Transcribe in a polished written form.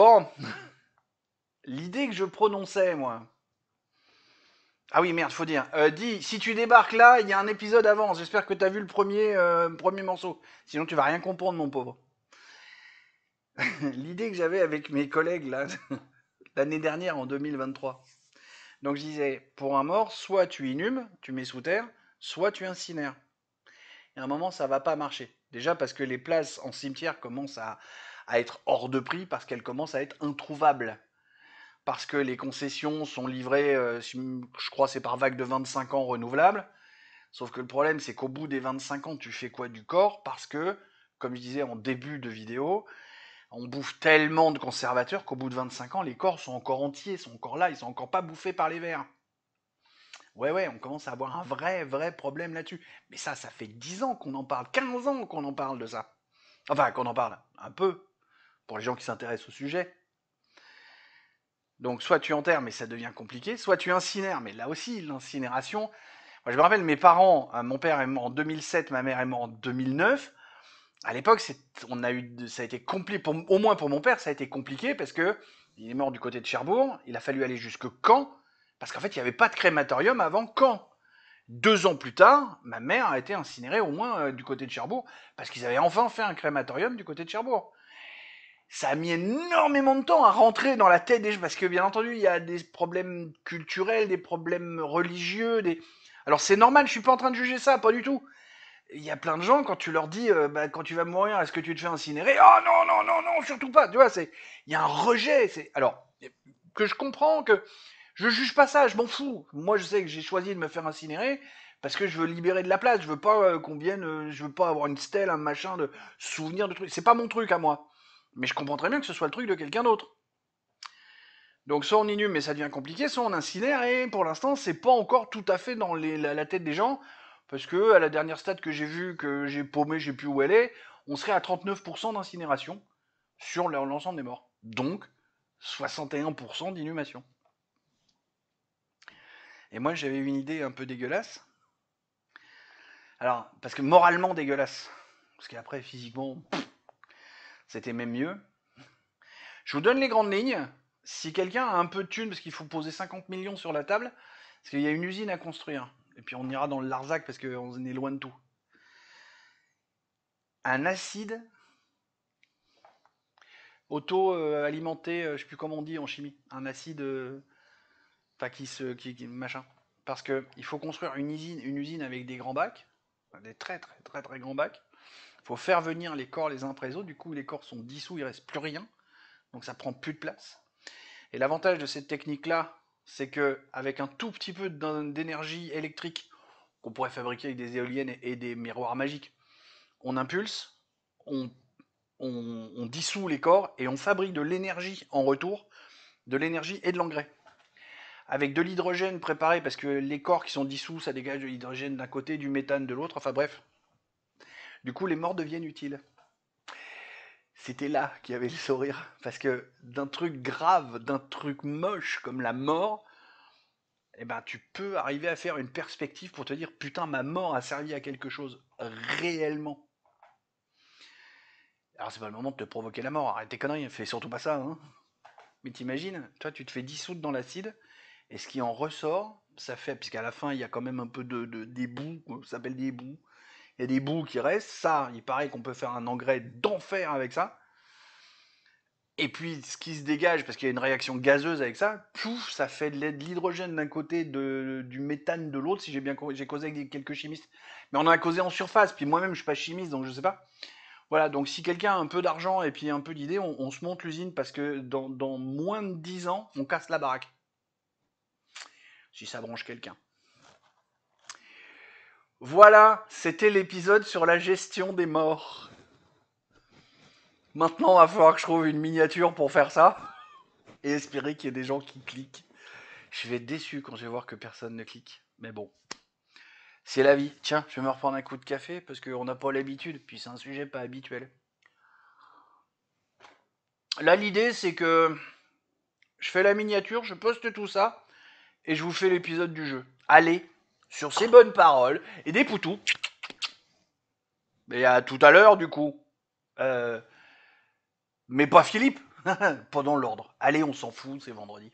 Bon, l'idée que je prononçais, moi. Ah oui, merde, faut dire. Dis, si tu débarques là, il y a un épisode avant. J'espère que t'as vu le premier morceau. Sinon, tu vas rien comprendre, mon pauvre. L'idée que j'avais avec mes collègues, là, l'année dernière, en 2023. Donc, je disais, pour un mort, soit tu inhumes, tu mets sous terre, soit tu incinères. Et à un moment, ça va pas marcher. Déjà parce que les places en cimetière commencent à être hors de prix, parce qu'elles commencent à être introuvables. Parce que les concessions sont livrées, je crois, c'est par vague de 25 ans renouvelables. Sauf que le problème, c'est qu'au bout des 25 ans, tu fais quoi du corps? Parce que, comme je disais en début de vidéo, on bouffe tellement de conservateurs qu'au bout de 25 ans, les corps sont encore entiers, sont encore là, ils sont encore pas bouffés par les vers. Ouais, ouais, on commence à avoir un vrai problème là-dessus. Mais ça fait 10 ans qu'on en parle, 15 ans qu'on en parle de ça. Enfin, qu'on en parle un peu, pour les gens qui s'intéressent au sujet. Donc, soit tu enterres, mais ça devient compliqué, soit tu incinères, mais là aussi, l'incinération. Moi, je me rappelle, mes parents, mon père est mort en 2007, ma mère est morte en 2009. À l'époque, ça a été compliqué, au moins pour mon père, ça a été compliqué parce que il est mort du côté de Cherbourg. Il a fallu aller jusque Caen parce qu'en fait, il n'y avait pas de crématorium avant Caen. 2 ans plus tard, ma mère a été incinérée au moins du côté de Cherbourg parce qu'ils avaient enfin fait un crématorium du côté de Cherbourg. Ça a mis énormément de temps à rentrer dans la tête des gens parce que bien entendu, il y a des problèmes culturels, des problèmes religieux, Alors c'est normal, je suis pas en train de juger ça, pas du tout. Il y a plein de gens, quand tu leur dis, quand tu vas mourir, est-ce que tu te fais incinérer? Oh non, non, non, non, surtout pas. Tu vois, il y a un rejet. Alors, que je comprends, que je juge pas ça, je m'en fous. Moi, je sais que j'ai choisi de me faire incinérer parce que je veux libérer de la place. Je veux pas qu'on vienne, je veux pas avoir une stèle, un machin de souvenirs de trucs. C'est pas mon truc à moi. Mais je comprends très bien que ce soit le truc de quelqu'un d'autre. Donc soit on inhume mais ça devient compliqué, soit on incinère et pour l'instant c'est pas encore tout à fait dans la tête des gens parce que à la dernière stat que j'ai vue, que j'ai paumé, je sais plus où elle est, on serait à 39% d'incinération sur l'ensemble des morts. Donc 61% d'inhumation. Et moi j'avais une idée un peu dégueulasse. Alors, parce que moralement dégueulasse. Parce qu'après physiquement, c'était même mieux. Je vous donne les grandes lignes. Si quelqu'un a un peu de thunes, parce qu'il faut poser 50 millions sur la table, parce qu'il y a une usine à construire. Et puis on ira dans le Larzac parce qu'on est loin de tout. Un acide auto-alimenté, je sais plus comment on dit en chimie. Un acide, enfin machin. Parce que il faut construire une usine avec des grands bacs, des très grands bacs. Il faut faire venir les corps les uns après les autres. Du coup, les corps sont dissous, il reste plus rien. Donc ça prend plus de place. Et l'avantage de cette technique-là, c'est que avec un tout petit peu d'énergie électrique qu'on pourrait fabriquer avec des éoliennes et des miroirs magiques, on impulse, on, on dissout les corps et on fabrique de l'énergie en retour, de l'énergie et de l'engrais. Avec de l'hydrogène préparé, parce que les corps qui sont dissous, ça dégage de l'hydrogène d'un côté, du méthane de l'autre, enfin bref. Du coup, les morts deviennent utiles. C'était là qu'il y avait le sourire. Parce que d'un truc grave, d'un truc moche comme la mort, eh ben, tu peux arriver à faire une perspective pour te dire putain, ma mort a servi à quelque chose réellement. Alors, c'est pas le moment de te provoquer la mort, arrête tes conneries, fais surtout pas ça. Hein. Mais t'imagines, toi, tu te fais dissoudre dans l'acide, et ce qui en ressort, ça fait, puisqu'à la fin, il y a quand même un peu des bouts, ça s'appelle des bouts. Il y a des bouts qui restent, ça, il paraît qu'on peut faire un engrais d'enfer avec ça. Et puis, ce qui se dégage, parce qu'il y a une réaction gazeuse avec ça, pouf, ça fait de l'hydrogène d'un côté, du méthane de l'autre, si j'ai causé avec quelques chimistes. Mais on en a causé en surface, puis moi-même, je suis pas chimiste, donc je sais pas. Voilà, donc si quelqu'un a un peu d'argent et puis un peu d'idées, on se monte l'usine parce que dans moins de 10 ans, on casse la baraque. Si ça branche quelqu'un. Voilà, c'était l'épisode sur la gestion des morts. Maintenant, il va falloir que je trouve une miniature pour faire ça et espérer qu'il y ait des gens qui cliquent. Je vais être déçu quand je vais voir que personne ne clique. Mais bon, c'est la vie. Tiens, je vais me reprendre un coup de café parce qu'on n'a pas l'habitude, puis c'est un sujet pas habituel. Là, l'idée, c'est que je fais la miniature, je poste tout ça, et je vous fais l'épisode du jeu. Allez, sur ces bonnes paroles, et des poutous. Mais à tout à l'heure, du coup. Mais pas Philippe. Pendant l'ordre. Allez, on s'en fout, c'est vendredi.